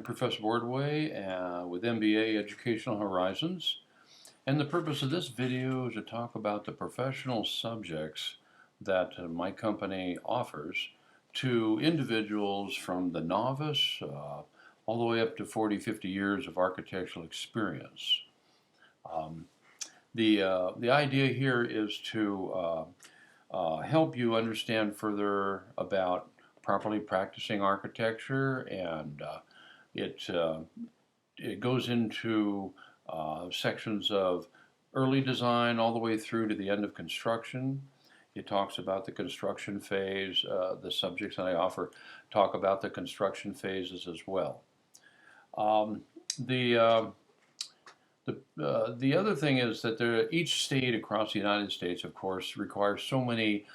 Professor Wardway with MBA Educational Horizons, and the purpose of this video is to talk about the professional subjects that my company offers to individuals from the novice all the way up to 40, 50 years of architectural experience. The idea here is to help you understand further about properly practicing architecture, and it goes into sections of early design all the way through to the end of construction. It talks about the construction phase. The subjects that I offer talk about the construction phases as well. The other thing is that each state across the United States, of course, requires so many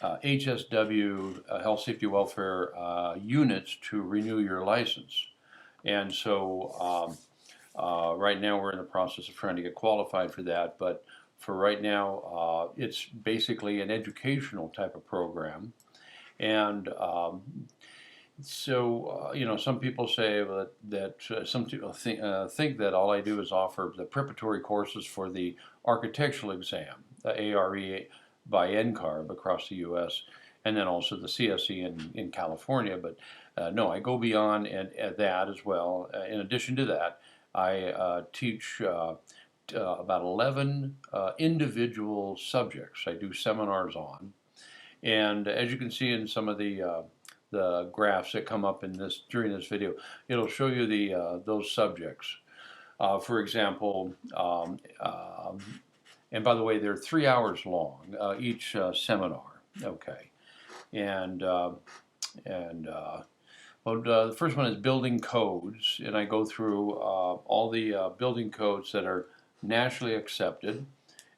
HSW, Health, Safety, Welfare units to renew your license. And so right now we're in the process of trying to get qualified for that, but for right now it's basically an educational type of program. And some people say that some people think that all I do is offer the preparatory courses for the architectural exam, the ARE by NCARB across the U.S., and then also the CSE in California. But no, I go beyond that as well. In addition to that, I teach about 11 individual subjects I do seminars on. And as you can see in some of the graphs that come up during this video, it'll show you those subjects. For example, and by the way, they're 3 hours long each seminar. Okay, and the first one is building codes, and I go through all the building codes that are nationally accepted,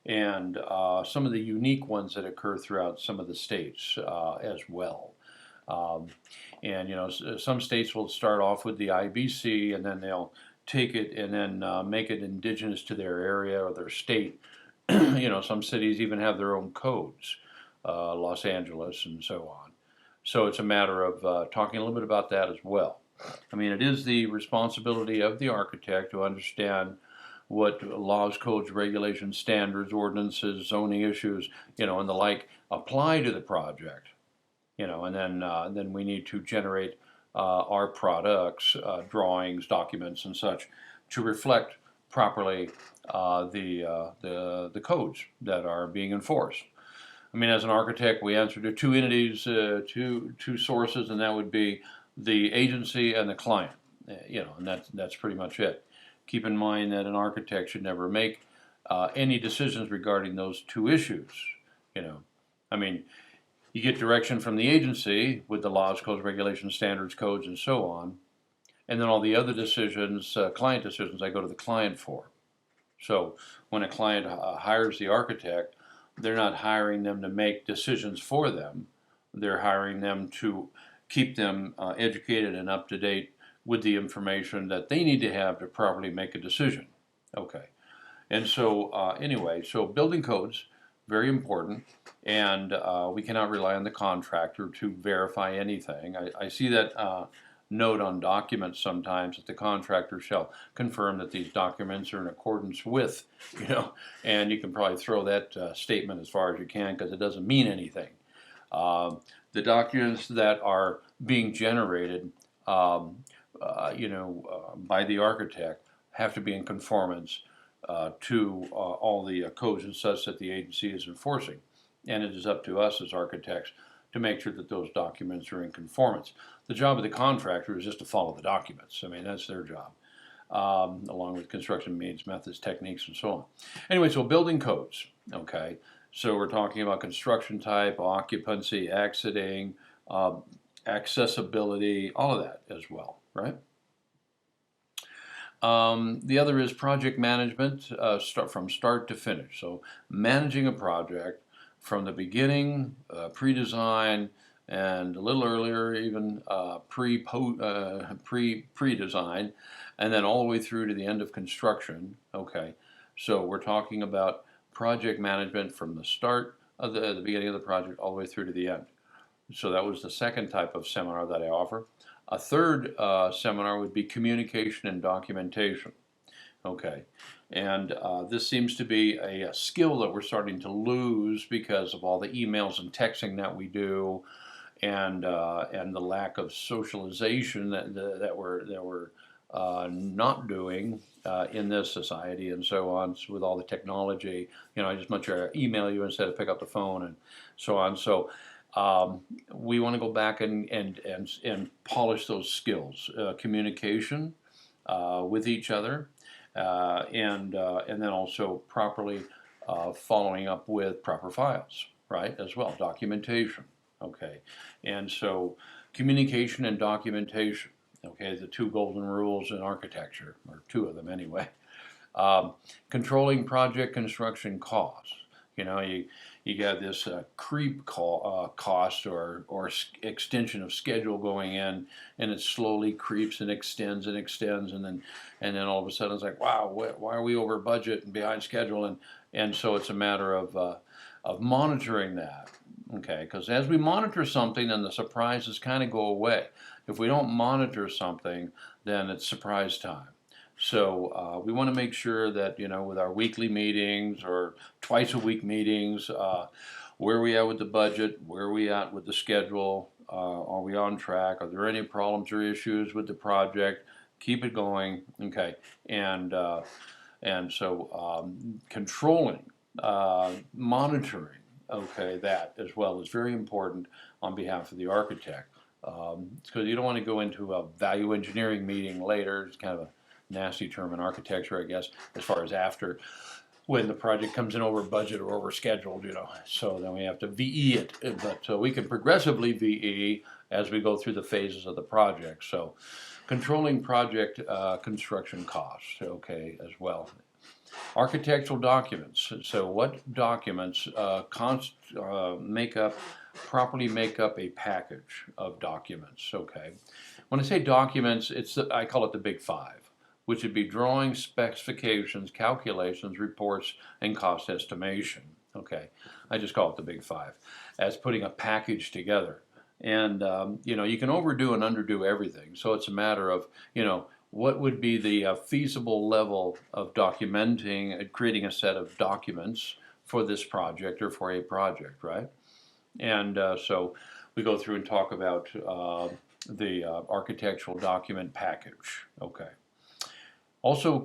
and some of the unique ones that occur throughout some of the states as well. Some states will start off with the IBC, and then they'll take it and then make it indigenous to their area or their state. Some cities even have their own codes, Los Angeles and so on. So it's a matter of talking a little bit about that as well. I mean, it is the responsibility of the architect to understand what laws, codes, regulations, standards, ordinances, zoning issues, and the like apply to the project. And then we need to generate our products, drawings, documents, and such to reflect properly the codes that are being enforced. I mean, as an architect, we answer to two entities, two sources, and that would be the agency and the client. And that's pretty much it. Keep in mind that an architect should never make any decisions regarding those two issues. I mean, you get direction from the agency with the laws, codes, regulations, standards, codes, and so on. And then all the other decisions, client decisions, I go to the client for. So when a client hires the architect, they're not hiring them to make decisions for them. They're hiring them to keep them educated and up to date with the information that they need to have to properly make a decision. Okay. And so anyway, so building codes, very important, and we cannot rely on the contractor to verify anything. I see that note on documents sometimes that the contractor shall confirm that these documents are in accordance with, and you can probably throw that statement as far as you can because it doesn't mean anything. The documents that are being generated, by the architect have to be in conformance to all the codes and such that the agency is enforcing. And it is up to us as architects to make sure that those documents are in conformance. The job of the contractor is just to follow the documents. I mean, that's their job, along with construction means, methods, techniques, and so on. Anyway, so building codes, okay? So we're talking about construction type, occupancy, exiting, accessibility, all of that as well, right? The other is project management from start to finish. So managing a project from the beginning, pre-design, and a little earlier even pre-design, and then all the way through to the end of construction. Okay, so we're talking about project management from the start of the beginning of the project all the way through to the end. So that was the second type of seminar that I offer. A third seminar would be communication and documentation. Okay, and this seems to be a skill that we're starting to lose because of all the emails and texting that we do, and the lack of socialization that we're not doing in this society and so on. So with all the technology, I just much rather email you instead of pick up the phone and so on. So we want to go back and polish those skills, communication with each other, and then also properly following up with proper files, right, as well, documentation. Okay, and so communication and documentation, okay, the two golden rules in architecture, or two of them anyway. Um, Controlling project construction costs. You got this cost or extension of schedule going in, and it slowly creeps and extends and then all of a sudden it's like, wow, why are we over budget and behind schedule? And so it's a matter of monitoring that. Okay, because as we monitor something, then the surprises kind of go away. If we don't monitor something, then it's surprise time. So we want to make sure that, with our weekly meetings or twice a week meetings, where are we at with the budget? Where are we at with the schedule? Are we on track? Are there any problems or issues with the project? Keep it going, okay? And so controlling, monitoring, okay, that as well is very important on behalf of the architect. Because you don't want to go into a value engineering meeting later. It's kind of a nasty term in architecture, I guess, as far as after when the project comes in over budget or over scheduled, So then we have to VE it, but we can progressively VE as we go through the phases of the project. So controlling project construction costs, okay, as well. Architectural documents. So what documents properly make up a package of documents? Okay. When I say documents, I call it the big five, which would be drawings, specifications, calculations, reports, and cost estimation. Okay. I just call it the big five as putting a package together. And you can overdo and underdo everything. So it's a matter of what would be the feasible level of documenting and creating a set of documents for this project or for a project, right? And so we go through and talk about the architectural document package. Okay. Also,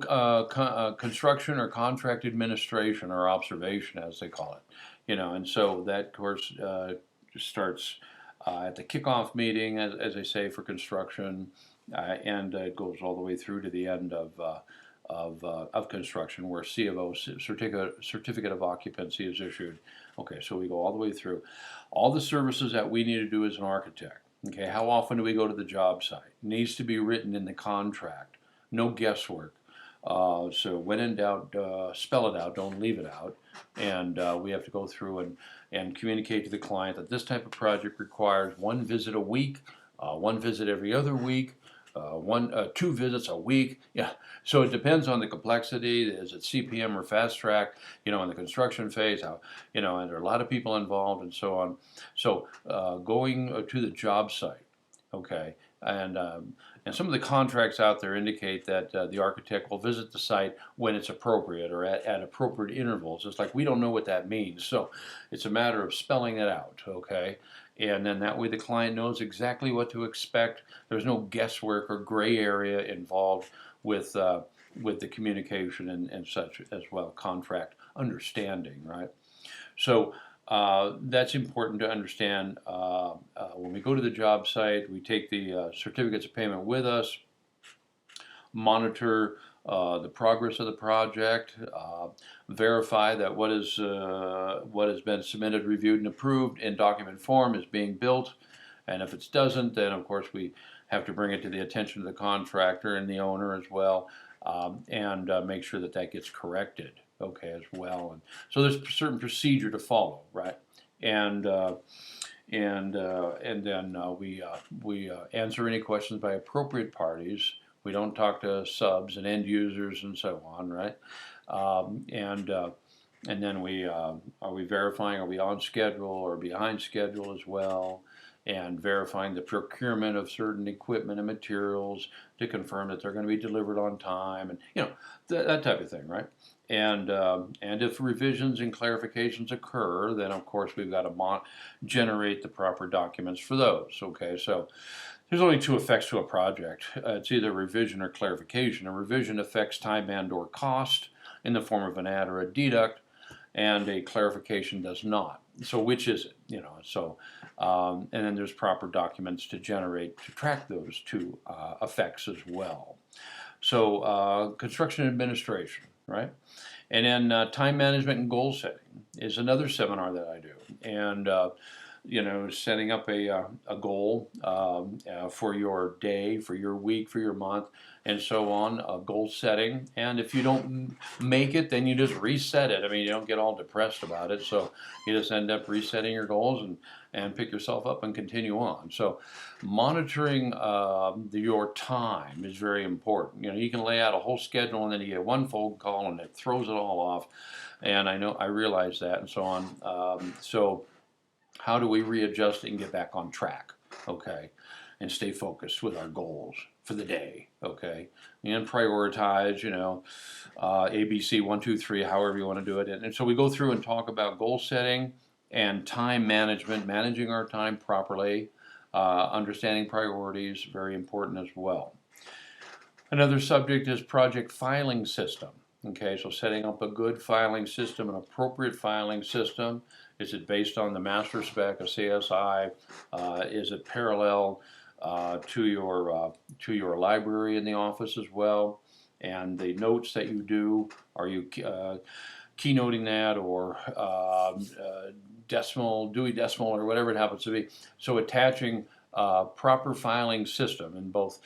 construction or contract administration or observation, as they call it. And so that, of course, starts at the kickoff meeting, as I say, for construction, and it goes all the way through to the end of construction, where C of O, certificate of occupancy, is issued. Okay, so we go all the way through. All the services that we need to do as an architect. Okay, how often do we go to the job site? Needs to be written in the contract. No guesswork. So when in doubt, spell it out, don't leave it out. And we have to go through and communicate to the client that this type of project requires one visit a week, one visit every other week, two visits a week. Yeah. So it depends on the complexity. Is it CPM or fast track? In the construction phase, and there are a lot of people involved and so on. So going to the job site, okay, and some of the contracts out there indicate that the architect will visit the site when it's appropriate or at appropriate intervals. It's like we don't know what that means, so it's a matter of spelling it out, okay? And then that way the client knows exactly what to expect. There's no guesswork or gray area involved with the communication and such as well, contract understanding, right? So that's important to understand. When we go to the job site, we take the certificates of payment with us, monitor the progress of the project, verify that what has been submitted, reviewed, and approved in document form is being built. And if it doesn't, then of course we have to bring it to the attention of the contractor and the owner as well, and make sure that that gets corrected, okay, as well. And so there's a certain procedure to follow, right? And then we answer any questions by appropriate parties. We don't talk to subs and end users and so on, right? And then are we verifying, are we on schedule or behind schedule as well? and verifying the procurement of certain equipment and materials to confirm that they're going to be delivered on time, and that type of thing, right? And if revisions and clarifications occur, then of course we've got to generate the proper documents for those. Okay, so there's only two effects to a project. It's either revision or clarification. A revision affects time and/or cost in the form of an add or a deduct, and a clarification does not. So which is it? And then there's proper documents to track those two effects as well. So construction administration, right? And then time management and goal setting is another seminar that I do. And setting up a goal for your day, for your week, for your month, and so on, goal setting. And if you don't make it, then you just reset it. I mean, you don't get all depressed about it. So you just end up resetting your goals and pick yourself up and continue on. So monitoring your time is very important. You can lay out a whole schedule and then you get one phone call and it throws it all off. And I realize that and so on. So how do we readjust and get back on track, okay, and stay focused with our goals for the day, okay, and prioritize, ABC 1, 2, 3, however you want to do it. And so we go through and talk about goal setting and time management, managing our time properly, understanding priorities, very important as well. Another subject is project filing system. Okay, so setting up a good filing system, an appropriate filing system. Is it based on the master spec of CSI? Is it parallel to your library in the office as well? And the notes that you do, are you keynoting that or Dewey Decimal, or whatever it happens to be? So attaching proper filing system in both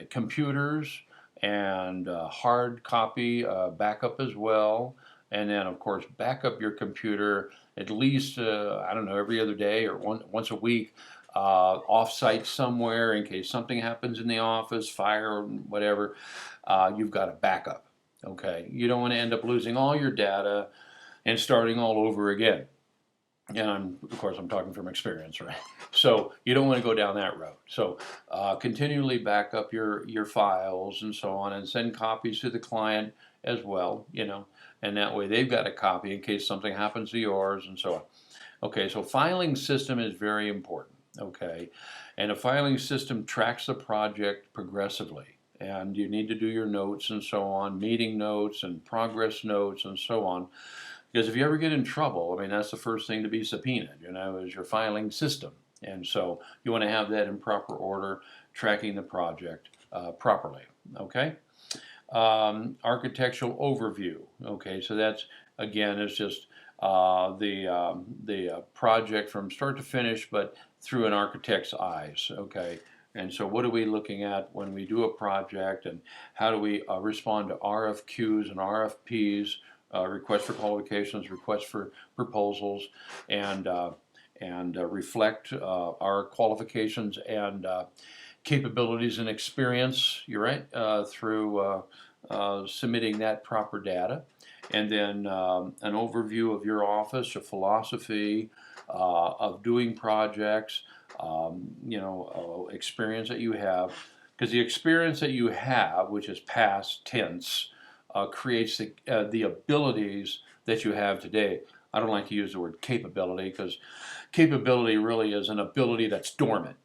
computers and hard copy backup as well. And then, of course, back up your computer at least, every other day or once a week, off-site somewhere in case something happens in the office, fire or whatever. You've got a backup, okay? You don't want to end up losing all your data and starting all over again. And of course, I'm talking from experience, right? So you don't want to go down that road. So continually back up your files and so on, and send copies to the client as well, and that way they've got a copy in case something happens to yours and so on. Okay, so filing system is very important, okay? And a filing system tracks the project progressively, and you need to do your notes and so on, meeting notes and progress notes and so on. Because if you ever get in trouble, that's the first thing to be subpoenaed, is your filing system. And so you want to have that in proper order, tracking the project properly, okay? Architectural overview, okay? So that's, again, it's just the project from start to finish, but through an architect's eyes, okay? And so what are we looking at when we do a project, and how do we respond to RFQs and RFPs, requests for qualifications, requests for proposals, and reflect our qualifications and capabilities and experience, you're right, through submitting that proper data. And then an overview of your office, a philosophy of doing projects, experience that you have. Because the experience that you have, which is past tense, creates the abilities that you have today. I don't like to use the word capability, because capability really is an ability that's dormant.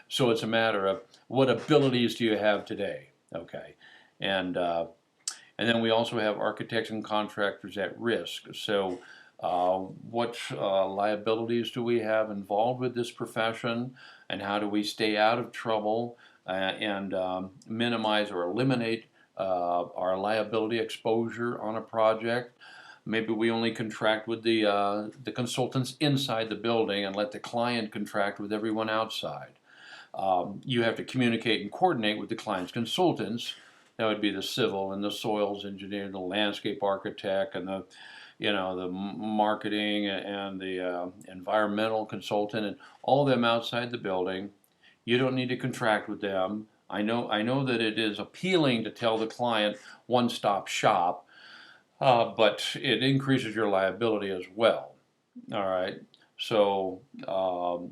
So it's a matter of what abilities do you have today, okay? And then we also have architects and contractors at risk. So what liabilities do we have involved with this profession, and how do we stay out of trouble and minimize or eliminate our liability exposure on a project? Maybe we only contract with the consultants inside the building and let the client contract with everyone outside. You have to communicate and coordinate with the client's consultants. That would be the civil and the soils engineer, the landscape architect, and the marketing and the environmental consultant, and all of them outside the building. You don't need to contract with them. I know that it is appealing to tell the client one-stop shop, but it increases your liability as well. All right. So,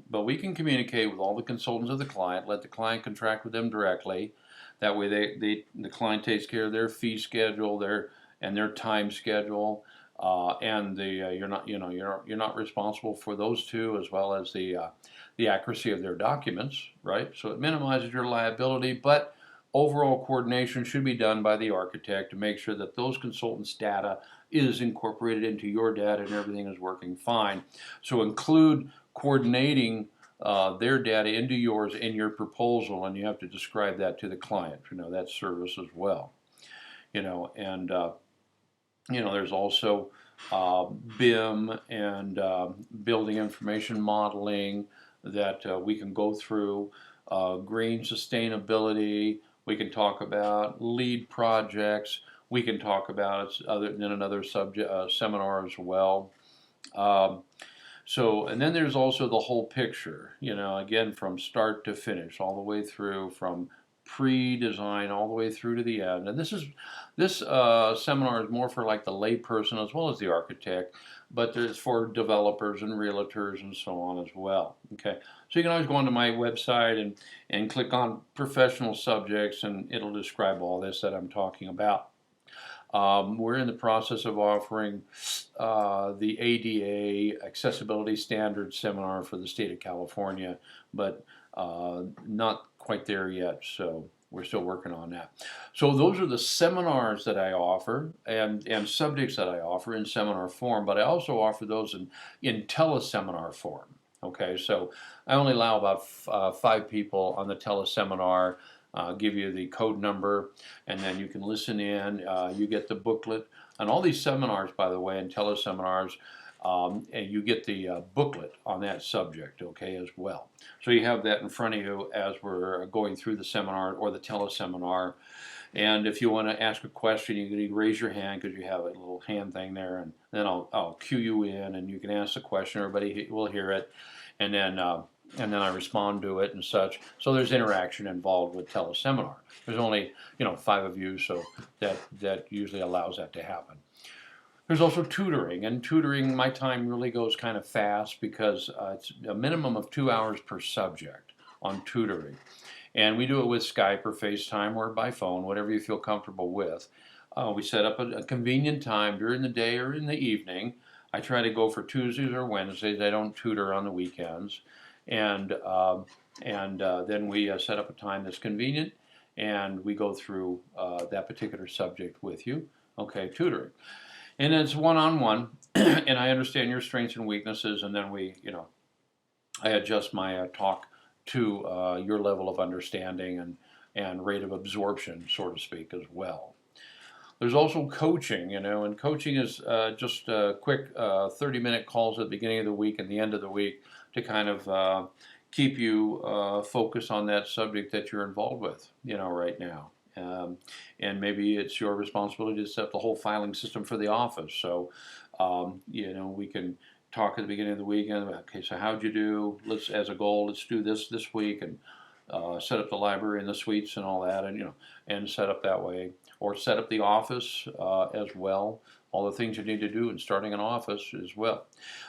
but we can communicate with all the consultants of the client, let the client contract with them directly. That way the client takes care of their fee schedule, their time schedule, and you're not, you're not responsible for those two, as well as the accuracy of their documents, right? So it minimizes your liability, but overall coordination should be done by the architect to make sure that those consultants' data is incorporated into your data and everything is working fine. So include coordinating their data into yours in your proposal, and you have to describe that to the client. That service as well. And there's also BIM and building information modeling that we can go through. Green sustainability. We can talk about lead projects. We can talk about it in another subject seminar as well. Um, and then there's also the whole picture, again, from start to finish, all the way through, from pre-design all the way through to the end. And this seminar is more for like the layperson as well as the architect, but it's for developers and realtors and so on as well. Okay, so you can always go onto my website and click on professional subjects, and it'll describe all this that I'm talking about. We're in the process of offering the ADA Accessibility Standards Seminar for the state of California, but not quite there yet, so we're still working on that. So those are the seminars that I offer and subjects that I offer in seminar form, but I also offer those in teleseminar form. Okay, so I only allow about 5 people on the teleseminar. Give you the code number, and then you can listen in. You get the booklet. And all these seminars, by the way, and teleseminars, and you get the booklet on that subject, okay, as well. So you have that in front of you as we're going through the seminar or the teleseminar. And if you want to ask a question, you can raise your hand because you have a little hand thing there, and then I'll cue you in, and you can ask the question. Everybody will hear it, and then I respond to it and such. So there's interaction involved with teleseminar. There's only 5 of you, so that usually allows that to happen. There's also tutoring, and tutoring, my time really goes kind of fast because it's a minimum of 2 hours per subject on tutoring. And we do it with Skype or FaceTime or by phone, whatever you feel comfortable with. We set up a convenient time during the day or in the evening. I try to go for Tuesdays or Wednesdays. I don't tutor on the weekends. And then we set up a time that's convenient, and we go through that particular subject with you, okay, tutoring. And it's one-on-one, and I understand your strengths and weaknesses, and then I adjust my talk to your level of understanding and rate of absorption, so to speak, as well. There's also coaching, and coaching is just quick 30-minute calls at the beginning of the week and the end of the week to kind of keep you focused on that subject that you're involved with, right now. And maybe it's your responsibility to set up the whole filing system for the office. So, we can talk at the beginning of the week, and okay, so how'd you do? As a goal, let's do this week, and set up the library and the suites and all that, and set up that way, or set up the office as well. All the things you need to do in starting an office as well.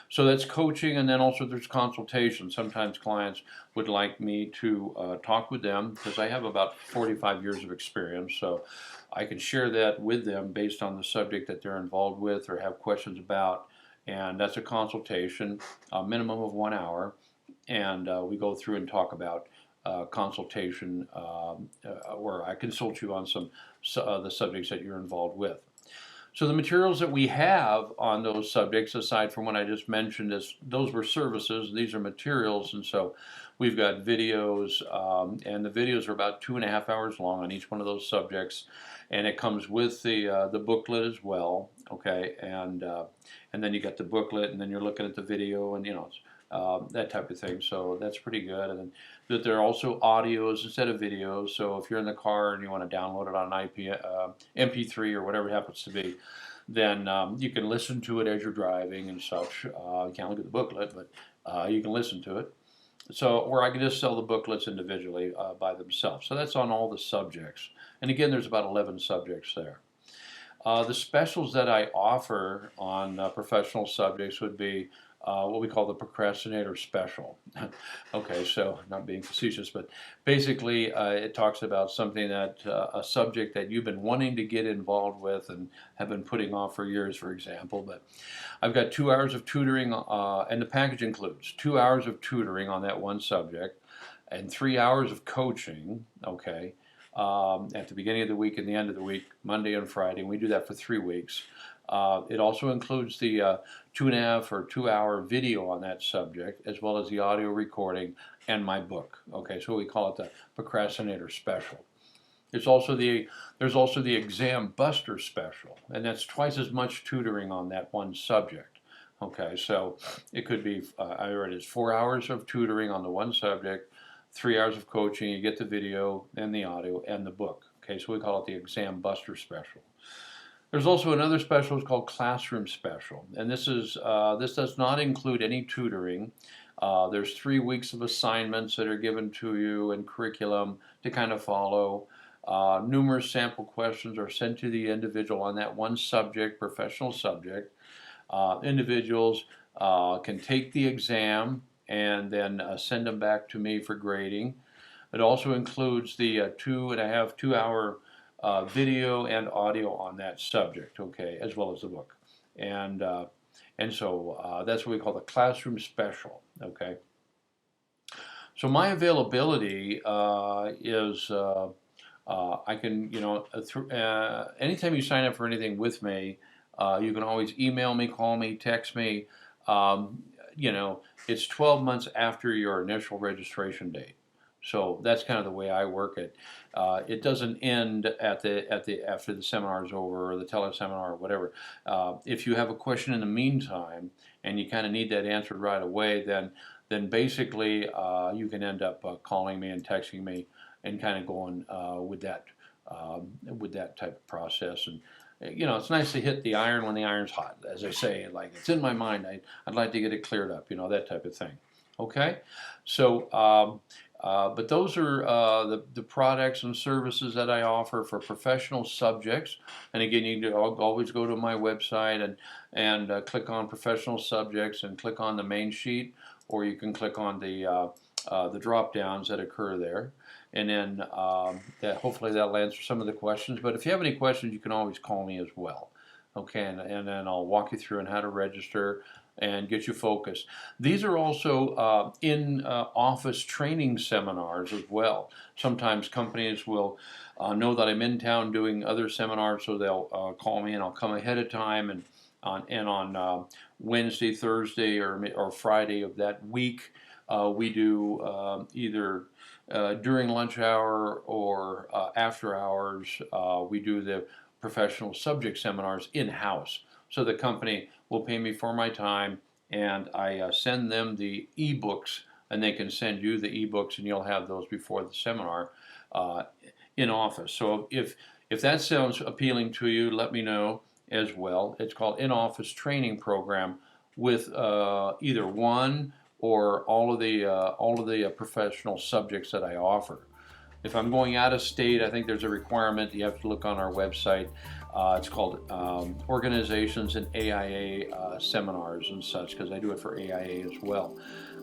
So that's coaching, and then also there's consultation. Sometimes clients would like me to talk with them because I have about 45 years of experience, so I can share that with them based on the subject that they're involved with or have questions about. And that's a consultation, a minimum of 1 hour, and we go through and talk about consultation where I consult you on some the subjects that you're involved with. So the materials that we have on those subjects, aside from what I just mentioned, those were services. These are materials, and so we've got videos, and the videos are about 2.5 hours long on each one of those subjects, and it comes with the booklet as well. Okay, and then you got the booklet, and then you're looking at the video, and that type of thing. So that's pretty good. And then that there are also audios instead of videos. So if you're in the car and you want to download it on an MP3 or whatever it happens to be, then you can listen to it as you're driving and such. You can't look at the booklet, but you can listen to it. So, or I can just sell the booklets individually by themselves. So that's on all the subjects. And again, there's about 11 subjects there. The specials that I offer on professional subjects would be what we call the procrastinator special. Okay, so not being facetious, but basically it talks about something that a subject that you've been wanting to get involved with and have been putting off for years, for example. But I've got 2 hours of tutoring, and the package includes 2 hours of tutoring on that one subject and 3 hours of coaching, okay, at the beginning of the week and the end of the week, Monday and Friday, and we do that for 3 weeks. It also includes the 2.5 or 2 hour video on that subject, as well as the audio recording and my book. Okay, so we call it the Procrastinator Special. There's also the Exam Buster Special, and that's twice as much tutoring on that one subject. Okay, so it could be, I read it's 4 hours of tutoring on the one subject, 3 hours of coaching, you get the video and the audio and the book. Okay, so we call it the Exam Buster Special. There's also another special, it's called Classroom Special, and this does not include any tutoring. There's 3 weeks of assignments that are given to you and curriculum to kind of follow. Numerous sample questions are sent to the individual on that one subject, professional subject. Individuals can take the exam and then send them back to me for grading. It also includes the 2.5, 2 hour video and audio on that subject, okay, as well as the book. And so that's what we call the Classroom Special, okay. So my availability is I can, anytime you sign up for anything with me, you can always email me, call me, text me. It's 12 months after your initial registration date. So that's kind of the way I work it. It doesn't end after the seminar is over or the teleseminar or whatever. If you have a question in the meantime and you kind of need that answered right away, then basically you can end up calling me and texting me and kind of going with that type of process. And it's nice to hit the iron when the iron's hot, as I say. Like, it's in my mind. I'd like to get it cleared up. That type of thing. Okay, so. But those are the products and services that I offer for professional subjects. And again, you can always go to my website and click on professional subjects and click on the main sheet, or you can click on the drop downs that occur there. And then hopefully that'll answer some of the questions. But if you have any questions, you can always call me as well. Okay, and then I'll walk you through on how to register and get you focused. These are also in-office training seminars as well. Sometimes companies will know that I'm in town doing other seminars, so they'll call me and I'll come ahead of time. And on Wednesday, Thursday, or Friday of that week, we do either during lunch hour or after hours, we do the professional subject seminars in-house. So the company will pay me for my time, and I send them the e-books, and they can send you the e-books, and you'll have those before the seminar in office. So if that sounds appealing to you, let me know as well. It's called In-Office Training Program with either one or all of the professional subjects that I offer. If I'm going out of state, I think there's a requirement. You have to look on our website. It's called Organizations and AIA Seminars and such, because I do it for AIA as well.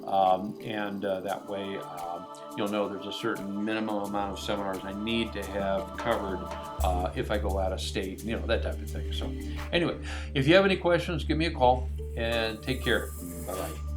That way you'll know there's a certain minimum amount of seminars I need to have covered if I go out of state, that type of thing. So anyway, if you have any questions, give me a call and take care. Bye-bye.